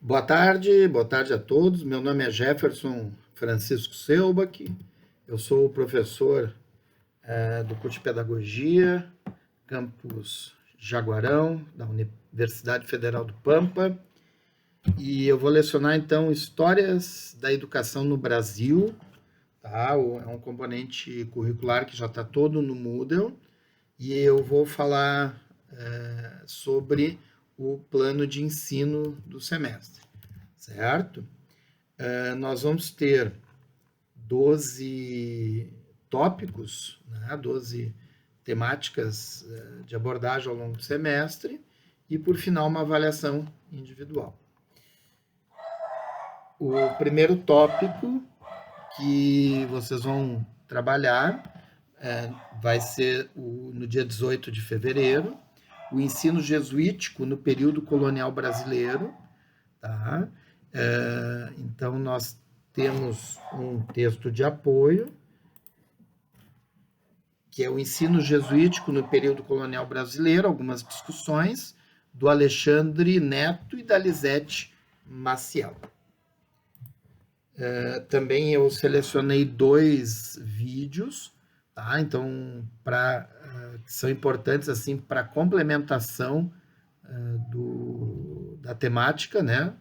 Boa tarde a todos. Meu nome é Jefferson Francisco Selbach, eu sou professor do curso de Pedagogia, campus Jaguarão, da Universidade Federal do Pampa, e eu vou lecionar então Histórias da Educação no Brasil, tá? É um componente curricular que já está todo no Moodle, e eu vou falar sobre o plano de ensino do semestre, certo? Nós vamos ter 12 tópicos, né? 12 temáticas de abordagem ao longo do semestre e, por final, uma avaliação individual. O primeiro tópico que vocês vão trabalhar vai ser no dia 18 de fevereiro, o ensino jesuítico no período colonial brasileiro, tá? Então, nós temos um texto de apoio, que é o ensino jesuítico no período colonial brasileiro, algumas discussões, do Alexandre Neto e da Lisete Maciel. Também eu selecionei 2 vídeos, tá? Então, que são importantes assim, para a complementação da temática, né?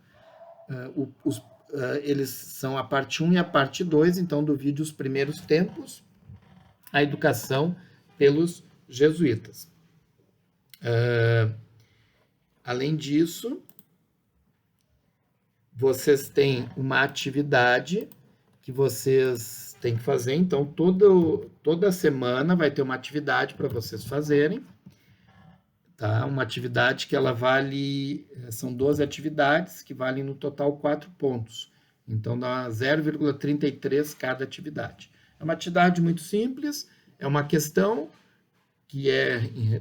Eles são a parte 1 e a parte 2, então, do vídeo Os Primeiros Tempos, a Educação pelos Jesuítas. Além disso, vocês têm uma atividade que vocês têm que fazer, então, toda semana vai ter uma atividade para vocês fazerem, tá? Uma atividade que ela são 12 atividades que valem no total 4 pontos. Então, dá 0,33 cada atividade. É uma atividade muito simples, é uma questão que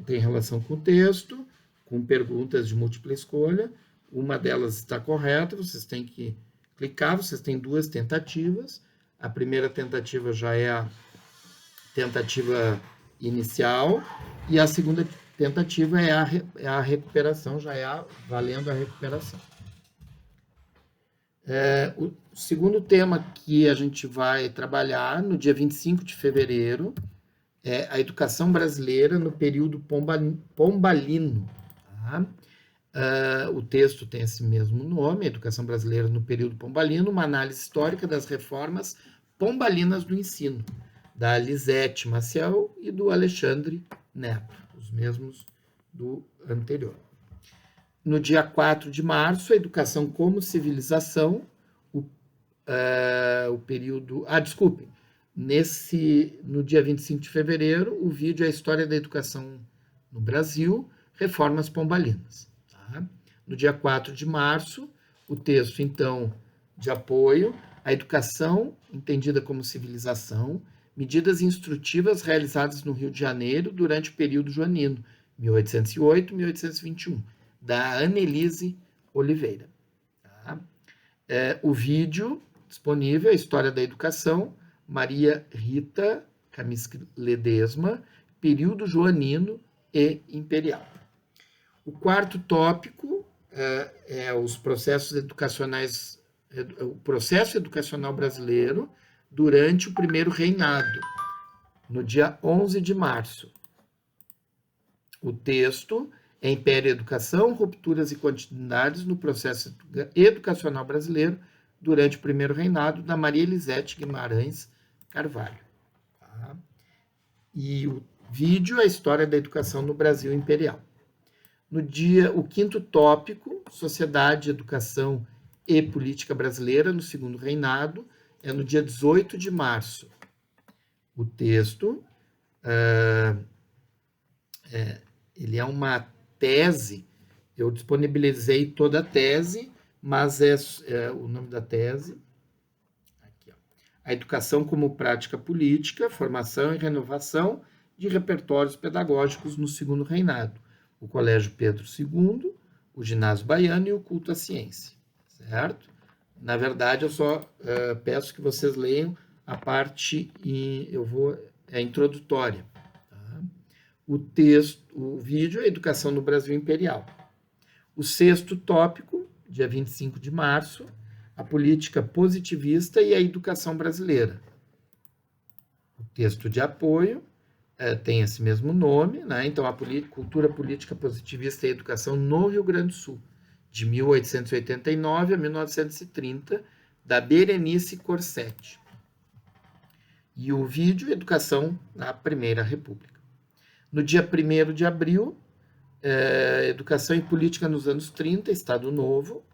tem relação com o texto, com perguntas de múltipla escolha. Uma delas está correta, vocês têm que clicar, vocês têm 2 tentativas. A primeira tentativa já é a tentativa inicial, e a segunda tentativa é a recuperação, já é valendo a recuperação. O segundo tema que a gente vai trabalhar no dia 25 de fevereiro é a educação brasileira no período pombalino. Tá? O texto tem esse mesmo nome, Educação Brasileira no Período Pombalino, uma análise histórica das reformas pombalinas do ensino, da Lisete Maciel e do Alexandre Neto, os mesmos do anterior. No dia 4 de março, a Educação como Civilização, o período... desculpem, no dia 25 de fevereiro, o vídeo é a História da Educação no Brasil, Reformas Pombalinas. Tá? No dia 4 de março, o texto, então, de apoio, a educação entendida como civilização, medidas instrutivas realizadas no Rio de Janeiro durante o período joanino, 1808-1821, da Annelise Oliveira. Tá? O vídeo disponível, a História da Educação, Maria Rita Kaminsky Ledesma, período joanino e imperial. O quarto tópico é os processos educacionais, o processo educacional brasileiro durante o primeiro reinado, no dia 11 de março. O texto é Império e Educação, Rupturas e Continuidades no Processo Educacional Brasileiro durante o primeiro reinado, da Maria Elisete Guimarães Carvalho. Tá? E o vídeo é a História da Educação no Brasil Imperial. O quinto tópico, Sociedade, Educação e Política Brasileira no segundo reinado, é no dia 18 de março. O texto ele é uma tese, eu disponibilizei toda a tese, mas o nome da tese, aqui, ó, A Educação como Prática Política, Formação e Renovação de Repertórios Pedagógicos no segundo reinado, o Colégio Pedro II, o Ginásio Baiano e o Culto à Ciência, certo? Na verdade, eu só peço que vocês leiam a parte introdutória. Tá? O vídeo é Educação no Brasil Imperial. O sexto tópico, dia 25 de março, a política positivista e a educação brasileira. O texto de apoio tem esse mesmo nome, né? Então, a cultura política positivista e a educação no Rio Grande do Sul, de 1889 a 1930, da Berenice Corsetti. E o vídeo Educação na Primeira República. No dia 1º de abril, Educação e Política nos anos 30, Estado Novo,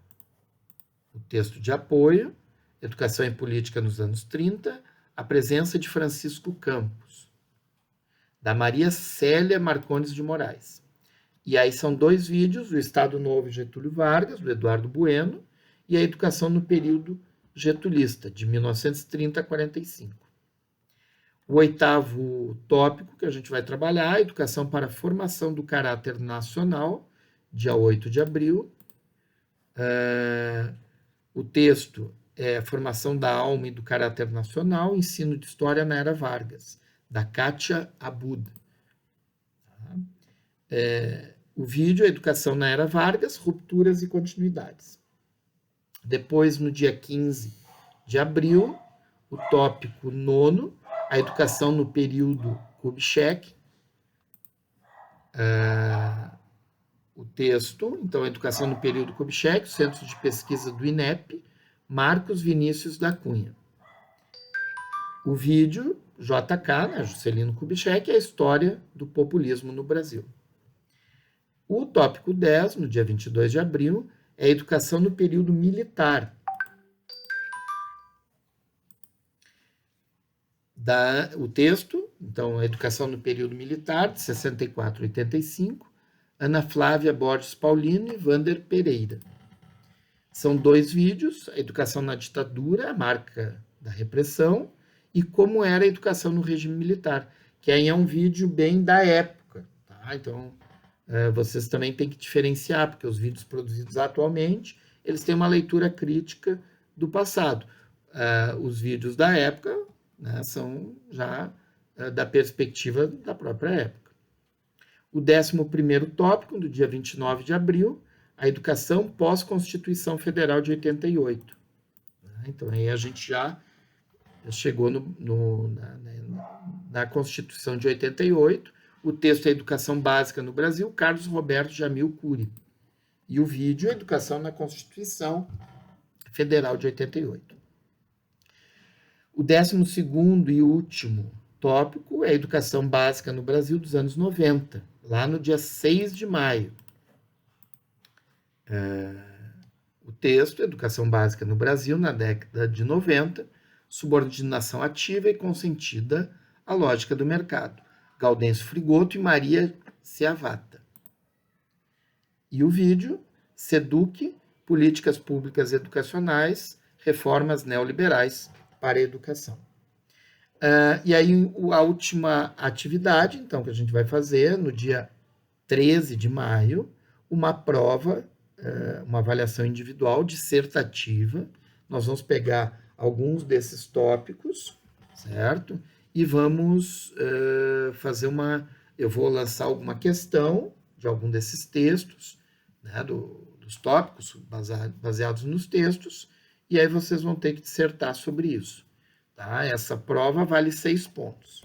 o texto de apoio, Educação e Política nos anos 30, a presença de Francisco Campos, da Maria Célia Marcondes de Moraes. E aí são 2 vídeos, o Estado Novo Getúlio Vargas, do Eduardo Bueno, e a Educação no período getulista, de 1930 a 45. O 8º tópico que a gente vai trabalhar, Educação para a Formação do Caráter Nacional, dia 8 de abril. O texto é Formação da Alma e do Caráter Nacional, Ensino de História na Era Vargas, da Kátia Abud. O vídeo é Educação na Era Vargas, Rupturas e Continuidades. Depois, no dia 15 de abril, o tópico 9º, a educação no período Kubitschek. O texto, então, a educação no período Kubitschek, Centro de Pesquisa do INEP, Marcos Vinícius da Cunha. O vídeo, JK, né, Juscelino Kubitschek, é a história do populismo no Brasil. O tópico 10, no dia 22 de abril, é a educação no período militar. O texto, então, a educação no período militar, de 64 a 85, Ana Flávia Borges Paulino e Vander Pereira. São 2 vídeos, a educação na ditadura, a marca da repressão, e como era a educação no regime militar, que aí é um vídeo bem da época. Tá? Então, vocês também têm que diferenciar, porque os vídeos produzidos atualmente, eles têm uma leitura crítica do passado. Os vídeos da época, né, são já da perspectiva da própria época. O 11º tópico, do dia 29 de abril, a educação pós-Constituição Federal de 88. Então, aí a gente já chegou na Constituição de 88, o texto é Educação Básica no Brasil, Carlos Roberto Jamil Cury. E o vídeo é Educação na Constituição Federal de 88. O 12º e último tópico é a Educação Básica no Brasil dos anos 90, lá no dia 6 de maio. O texto, Educação Básica no Brasil, na década de 90, subordinação ativa e consentida à lógica do mercado. Gaudêncio Frigoto e Maria Ciavata. E o vídeo, SEDUC, Políticas Públicas Educacionais, Reformas Neoliberais para a Educação. E aí, a última atividade, então, que a gente vai fazer, no dia 13 de maio, uma prova, uma avaliação individual dissertativa. Nós vamos pegar alguns desses tópicos, certo? E vamos fazer eu vou lançar alguma questão de algum desses textos, né, dos tópicos baseados nos textos, e aí vocês vão ter que dissertar sobre isso. Tá? Essa prova vale 6 pontos.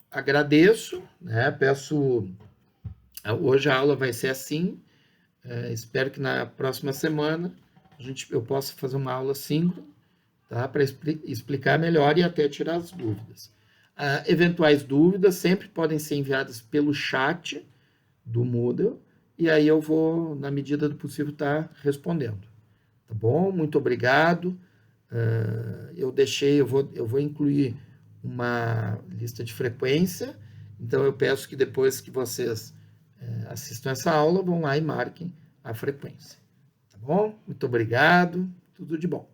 Agradeço, né? Peço... Hoje a aula vai ser assim. Espero que na próxima semana eu possa fazer uma aula síncrona, tá? Para explicar melhor e até tirar as dúvidas. Eventuais dúvidas sempre podem ser enviadas pelo chat do Moodle, e aí eu vou, na medida do possível, estar respondendo. Tá bom? Muito obrigado. Eu vou incluir uma lista de frequência, então eu peço que depois que vocês assistam essa aula, vão lá e marquem a frequência. Tá bom? Muito obrigado, tudo de bom.